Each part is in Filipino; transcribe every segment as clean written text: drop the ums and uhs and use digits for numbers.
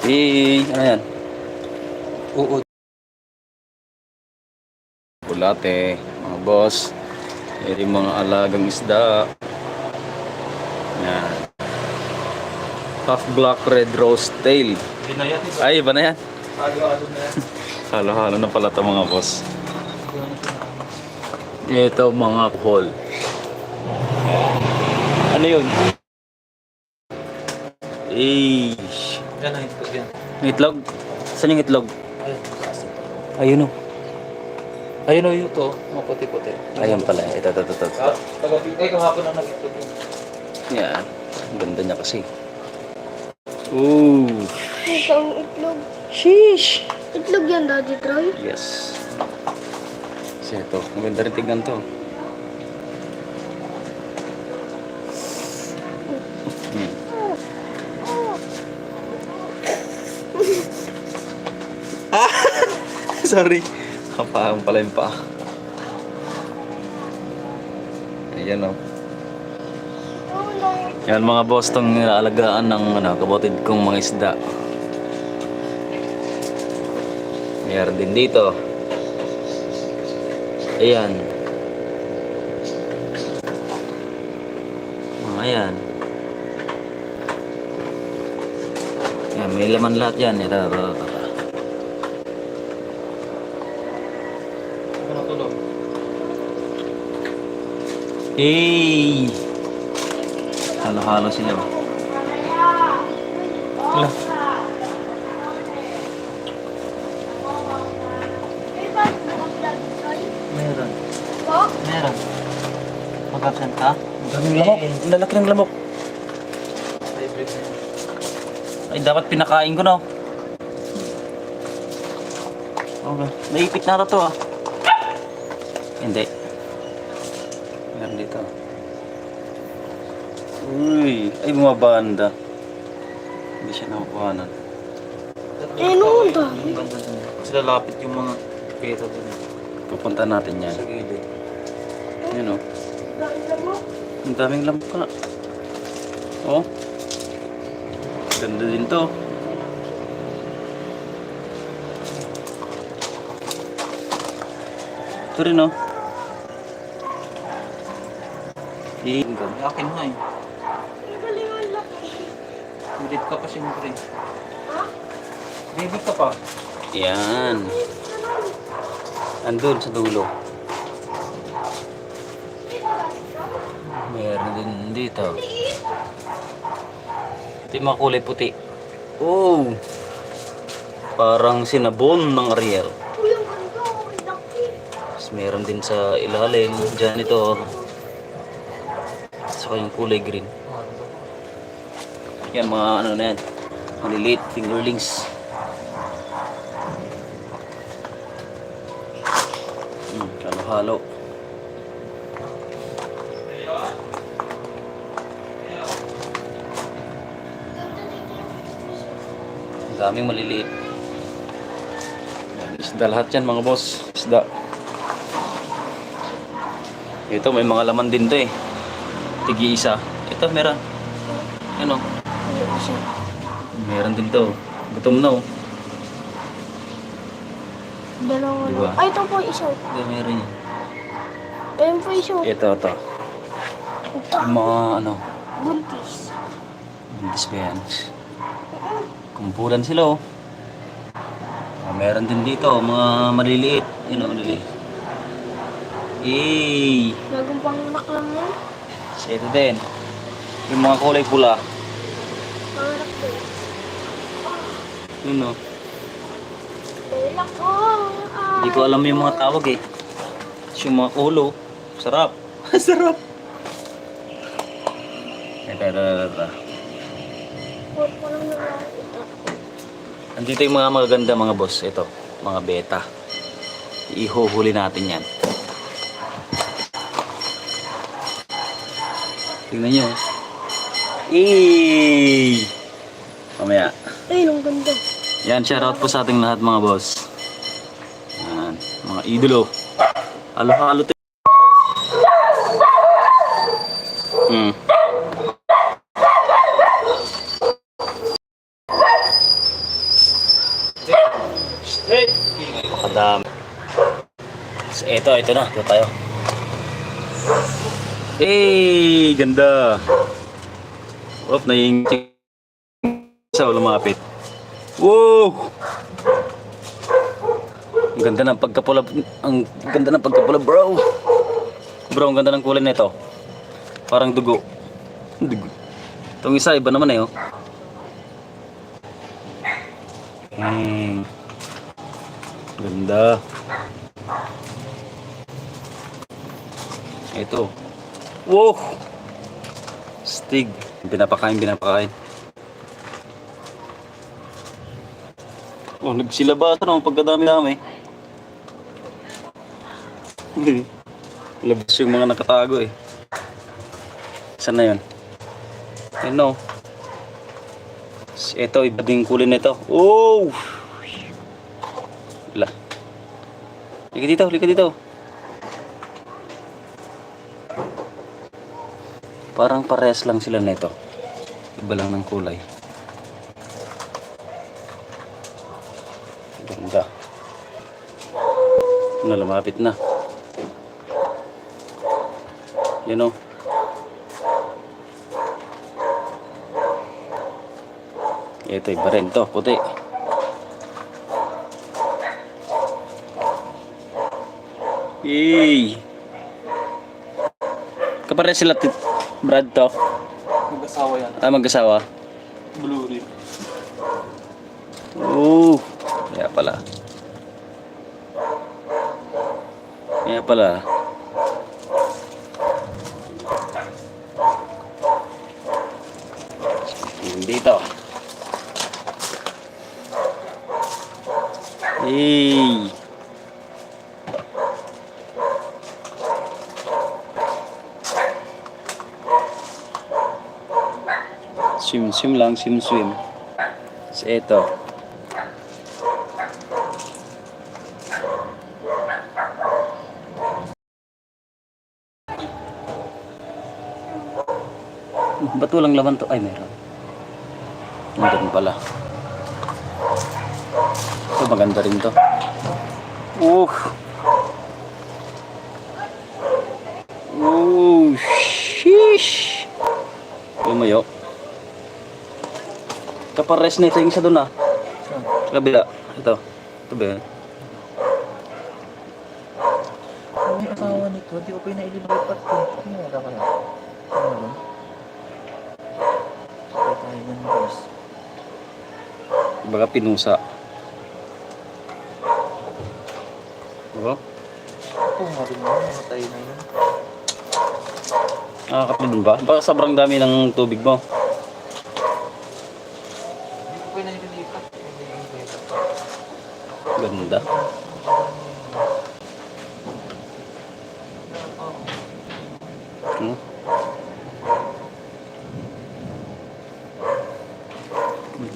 Ano yan? Oo. Bulate, mga boss. Eri mga alagang isda. Yan. Half black red rose tail. Binayat ito. Ay, iba na yan. Halo-halo na yan. Halo-halo na pala ito mga boss. Ito mga call. Ano yun? Yan ang itlog yan. Itlog? Saan yung itlog? Ayun. Ayun o. Ayun o yun to. Mga puti-puti. Ayun pala. Ito. Tagapitay kahapon ang nag-itlog yun. Yan. Ang ganda niya kasi. Ooh. Ito ang itlog. Sheesh. Itlog yan, Daddy Troy. Yes. Kasi ito. Maganda rin tignan to. Sorry. Kapaang pala yung paa. Ayan o. Yan mga boss, itong nilaalagaan ng kapatid kong mga isda. Mayroon din dito. Ayan. Ayan. Ayan, may laman lahat yan. Ito. Ano tulog? Hey! Halo-halo sila. Wala. Meron. Po? Meron. Mag-absent ka? Ang daming lamok. Ang lalaki ng lamok. Favorite na yun. Ay, dapat pinakain ko na. Okay. Naipit na to ah. Hindi. Meron dito. Uy. Ay, bumabanda. Hindi siya nakukuhanan. Noon dami. Ang ganda dun. Kasi lalapit yung mga pera dun. Pupunta natin yan. Sa gilid. Yan o. Dami mo. Ang daming lamok ka. Oh. Ganda din to. Ito rin oh. Akin na eh. Ang galing ang laki. Ulit ka pa siyempre. Ha? Baby ka pa. Yan. Andun sa dulo. Meron din dito. Ito yung mga kulay puti. Oh! Parang sinabon ng Ariel. Uy, ang ganda. Ang laki. Tapos meron din sa ilalim. Diyan ito. Saka yung kulay green. Yan mga ano na yan. Maliliit fingerlings. Halo-halo. Ang daming maliliit. Isda lahat yan mga boss. Isda. Ito may mga laman din to eh. Tigi-isa. Ito meron. Ano? Meron din to. Gutom na oh. Dalawa Diba? na. Ay, ito po isa. Ito meron yan. Ayun po isa. Ito. Yung mga ano. Buntis. Buntis pa yan. Kumpulan sila oh. Meron din dito mga maliliit. Yun oh, maliliit. Bagong panganak lang yan. Ito din. Yung mga kulay pula. Panganak ko. Yun oh. Tulak ko. Hindi ko alam yung mga tawag eh. Yung mga ulo. Sarap. Sarap. Ito. Huwag ko lang nakakita. Andito yung mga magaganda mga boss. Ito. Mga beta. Ihuhuli natin yan. Tingnan nyo. Mamaya. Ay, ang ganda. Yan, shoutout po sa ating lahat mga boss. Yan, mga idolo. Halo-halo tayo. Hey! Napakadami. So, ito na. Ito tayo. Hey! Ganda! Oh, naiingit sa lumapit. Wow! Ang ganda ng pagkapula. Ang ganda ng pagkapula, bro. Bro, ang ganda ng kulay nito. Parang dugo. Dugo. Itong isa, iba naman eh, oh. Ganda. Ito. Wow! Stig. Pinapakain. Oh, nagsilabasan ako pagkadami-dami. Labas yung mga nakatago eh. Saan na yun? Ayun no. Ito, iba din kulay nito. Oh! Wala. Lika dito. Parang parehas lang sila nito. Iba lang ng kulay. Ganda. Lumapit na. Yan o. Ito iba rin to, puti. Yay! Kapares sila Brad to. Mag-asawa yan. Mag-asawa. Blue rin. Oo. Kaya pala. Dito. Hey. Swim lang. So, ito. Ba't walang laman to? Ay, meron. Nandun pala. Ito, maganda rin to. Sheesh. Lumayo. Kapares na ito yung isa doon ah. Sa kabila. Ito ba yun? May asawa nito, hindi ko pinailipat ko. Ano wala ka na? Ano ba? Sakay tayo ng guys. Baka pinusa. Diba? Oo nga rin naman, matay na yun. Nakakapit dun ba? Baka sobrang dami ng tubig mo. Hindi ko pinailipat. Ganda.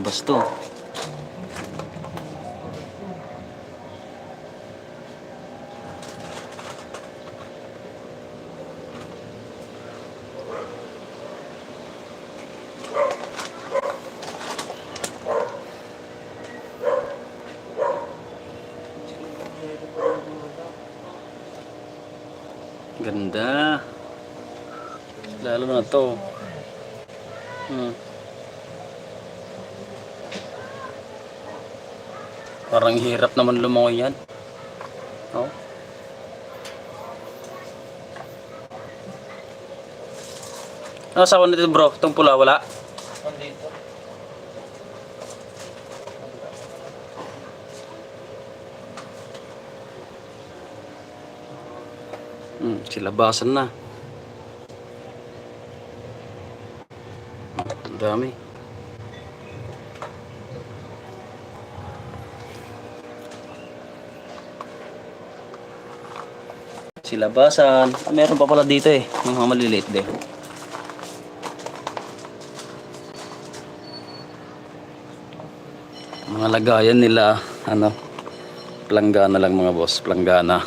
Basto. Ganda. Lalo na to. Parang hirap naman lumangoy yan. Oh. Ano asawa nito bro? Itong pula wala? Nandito. Silabasan na. Ang dami. Silabasan. Meron pa pala dito eh. Mga maliliit din. Mga lagayan nila. Planggana lang mga boss. Planggana.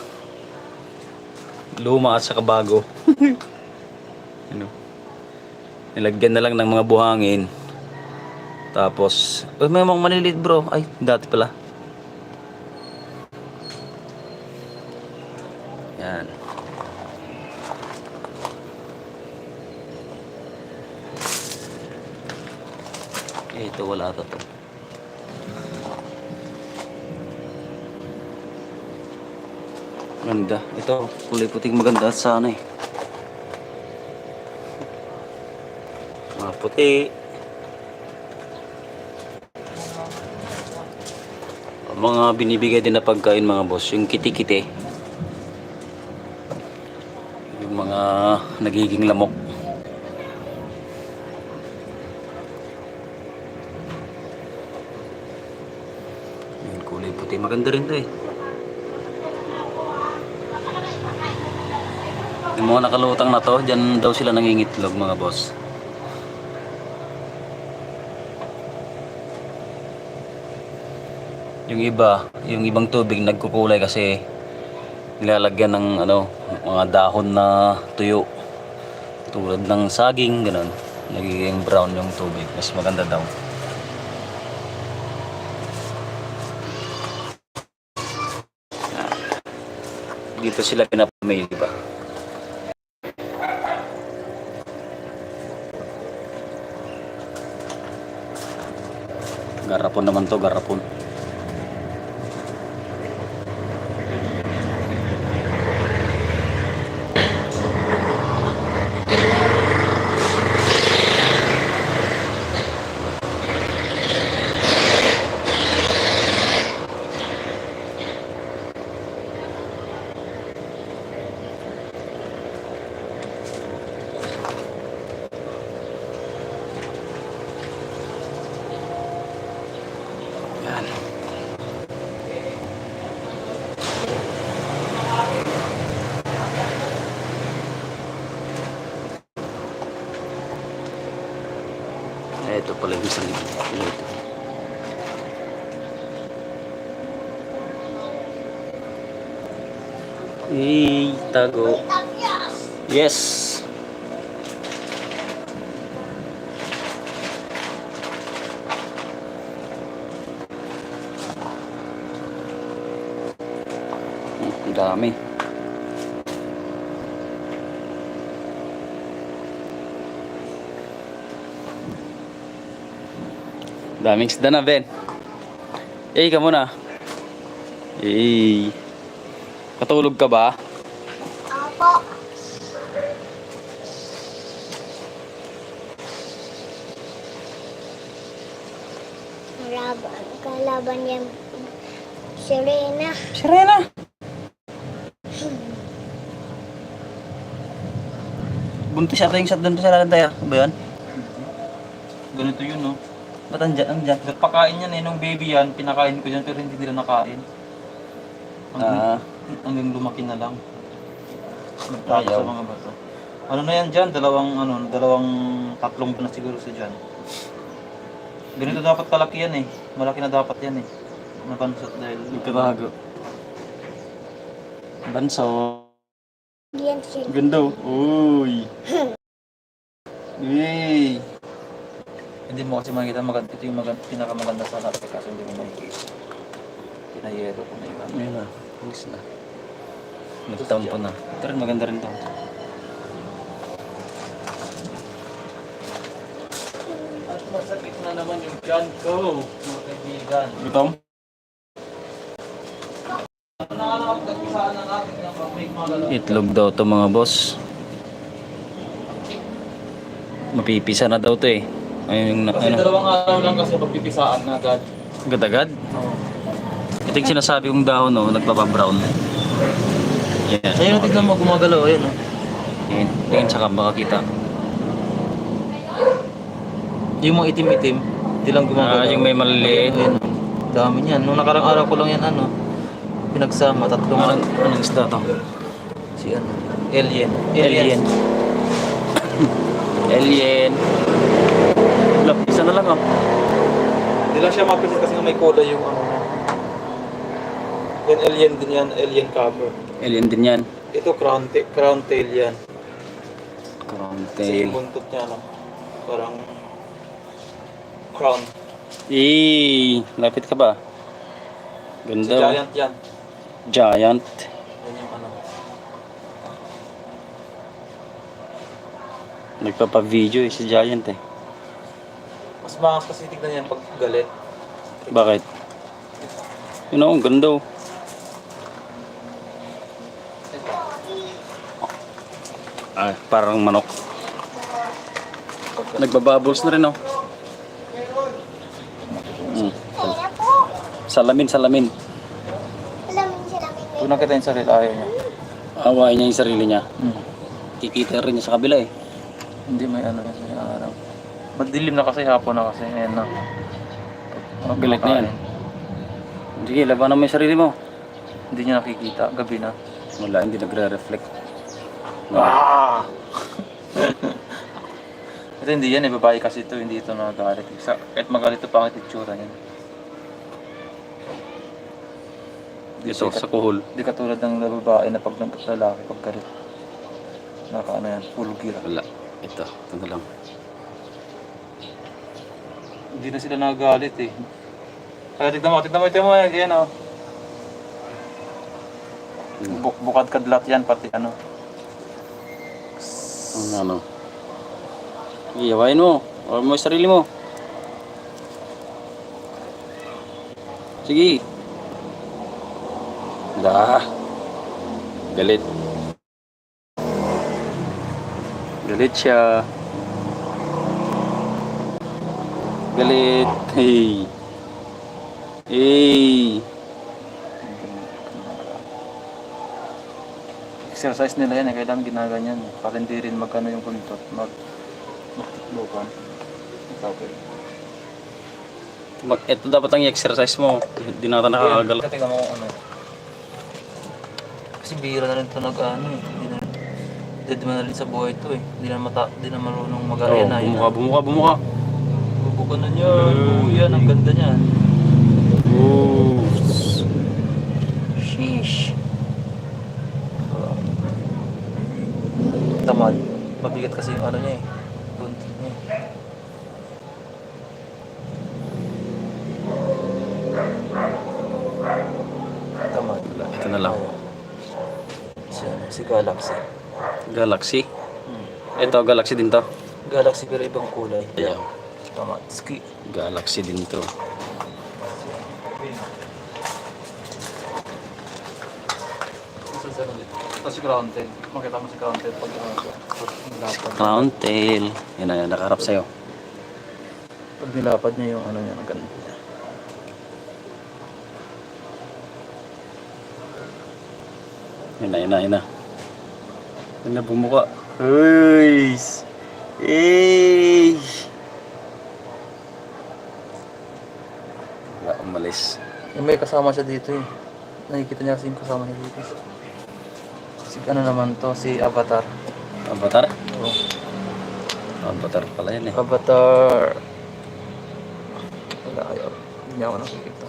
Luma at saka bago. Nilagyan na lang ng mga buhangin. Tapos, may mga maliliit bro. Ay, dati pala. bata to. Ganda. Ito, kulay puting maganda sa ano eh. Mga puti. Mga binibigay din na pagkain mga boss, yung kiti-kiti. Yung mga nagiging lamok. Yung kulay puti, maganda rin to eh. Yung mga nakalutang na to, dyan daw sila nangingitlog mga boss. Yung iba, yung ibang tubig nagkukulay kasi nilalagyan ng ano, mga dahon na tuyo. Tulad ng saging, ganun. Nagiging brown yung tubig. Mas maganda daw. Dito sila pinapamili ba? Garapon naman to, garapon. Yan. Ito pala yung isang ito. Tago. Yes. Ang dami. Daming isda na, Ben. Ka muna. Katulog ka ba? Apo. Kalaban niya si Rena. Si Rena. Buntis ata yung shot doon sa lalan tayo. Ba yan? Ganito yun, no? Ba't andyan? Andyan? Nagpakain yan eh. Nung baby yan, pinakain ko dyan pero hindi nila nakain. Hanggang lumaki na lang. Nagtapos Ayaw. sa mga bato. Ano na yan dyan? Tatlong buwan na siguro sa dyan. Ganito dapat kalaki yan eh. Malaki na dapat yan eh. Nabansot dahil... Nagkatago. Banso. Yan si Ganda. Uy. Yay. Hindi mo kasi makikita maganda. Ito yung pinakamaganda sa lahat eh, kaso hindi mo makikita. Pinayero ko na yun. Ayun na. Alis na. Nagtampo na. Ito rin maganda rin to. At masakit na naman yung tiyan ko, mga kaibigan. Gutom? Nakakapagkisaan na natin ng pag-make mga lalaki. Itlog daw to mga boss. Mapipisa na daw to eh. Ayun yung Kasi dalawang araw lang kasi pagpipisaan na agad. agad-agad. Oo. Ito yung sinasabi kong dahon no, nagpapabrown. Yan. Ayun, tignan mo, gumagalaw. Ayun, no? Yan. Tingin saka makakita. Yung mga itim-itim, hindi lang gumagalaw. Yung may maliliit. Ayun, no? Dami niyan. Nung nakarang araw ko lang yan, pinagsama, tatlong... Anong isda to? Si ano? Alien. Alien. Alien. Wala, isa na lang oh. Hindi lang siya mapisit kasi nga may kulay yung ano. Yan, alien din yan. Alien cover. Alien din yan. Ito, crown tail yan. Crown Kasi tail. yung buntot niya, parang crown. Lapit ka ba? Si Ganda. giant yan. Giant. Yan yung ano. Nagpapa-video si Giant eh. Mas makas kasi tignan yan pag galit. Bakit? Yun ang ganda oh. Ay, parang manok. Nagbabubbles na rin oh. Kaya po. Salamin. Alamin sila Pag nakita yung sarili, ayaw niya. Awain niya yung sarili niya. Hmm. Kikita rin niya sa kabila eh. Hindi may ano yan, may araw. Madilim na kasi, hapon na kasi, ayan na. Galit na yan. Sige, labanan mo yung sarili mo. Hindi niya nakikita, gabi na. Wala, hindi nagre-reflect. No. Ah! Ito hindi yan, babae kasi ito, hindi ito nagagalit. Kahit magalit ito, pangit itsura niyan. Ito, sa kuhol. Hindi katulad ng babae na pag lalaki, pag galit. Nakaano yan, full gear. Wala. Ito na lang. Hindi na sila nagagalit eh. Kaya tignan mo, yan o. Bukad kadlat yan, pati ano. Ano? Iyawain mo. Huwag mo yung sarili mo. Sige. Galit. Galit siya. Galit. Hey. Hey. Exercise nila yan eh, kailangan ginaganyan. Para hindi rin magkano yung puntot, magtiklukan. Okay. Ito dapat ang i-exercise mo. Hindi na ito nakakagal. Tingnan mo kung ano. Kasi bihira na rin ito nag-ano eh. Hindi na dead man na rin sa buhay ito eh. Hindi na marunong mag-arena. Bumuka. Bubuka na niya. Yan, ang ganda niya. Ooh. Sheesh. Tamad. Mabigat kasi yung ano niya eh. Buntot niya. Tamad. Ito na lang. Si Galaxy. Galaxy. Ito, Galaxy din to. Galaxy pero ibang kulay. Ayan. Tamad. Ski. Galaxy din to. Ito si Crown Tail. Makita mo si Crown Tail pag nilapad. Crown tail. Yan na, nakaharap sa'yo. Pag nilapad niya yung ano niya, ang ganda niya. Yan na. Yan na, bumuka. Uy! Wala, umalis. Yung may kasama siya dito eh. Nakikita niya kasi yung kasama niya dito. Si ano naman to, si Avatar. Avatar? Oo. Avatar pala yan eh. Avatar. Wala kayo. Hindi niya ako nakikita.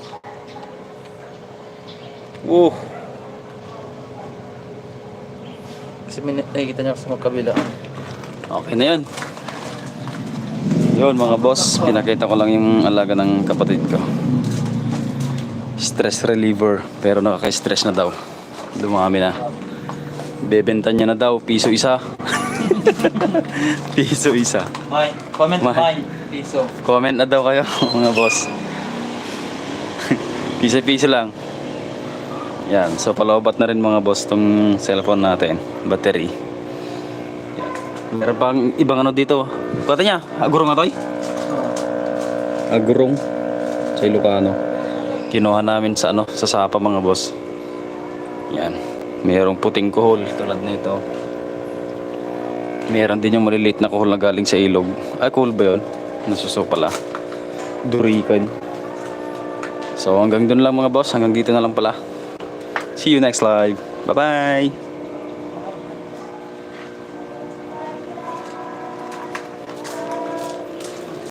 Kasi nakikita niya sa magkabila. Okay na yun. Yun mga boss, pinakita ko lang yung alaga ng kapatid ko. Stress reliever, pero nakaka-stress na daw. Dumami na. Bebenta niya na daw, piso isa. Piso isa. Mine. Comment Mine. mine. Piso. Comment na daw kayo mga boss. Piso-piso lang. Yan, so paloobat na rin mga boss tong cellphone natin, battery. Yan. Meron pang ibang ano dito. Kata niya, agurong atoy? Agurong sa Ilocano. Kinuha namin sa ano, sa Sapa mga boss. Yan. Mayroong puting kuhol tulad nito. Meron din yung maliliit na kuhol na galing sa ilog. Ay, kuhol ba yun? Nasuso pala. Durikan. So hanggang dun lang mga boss, hanggang dito na lang pala. See you next live. Bye-bye!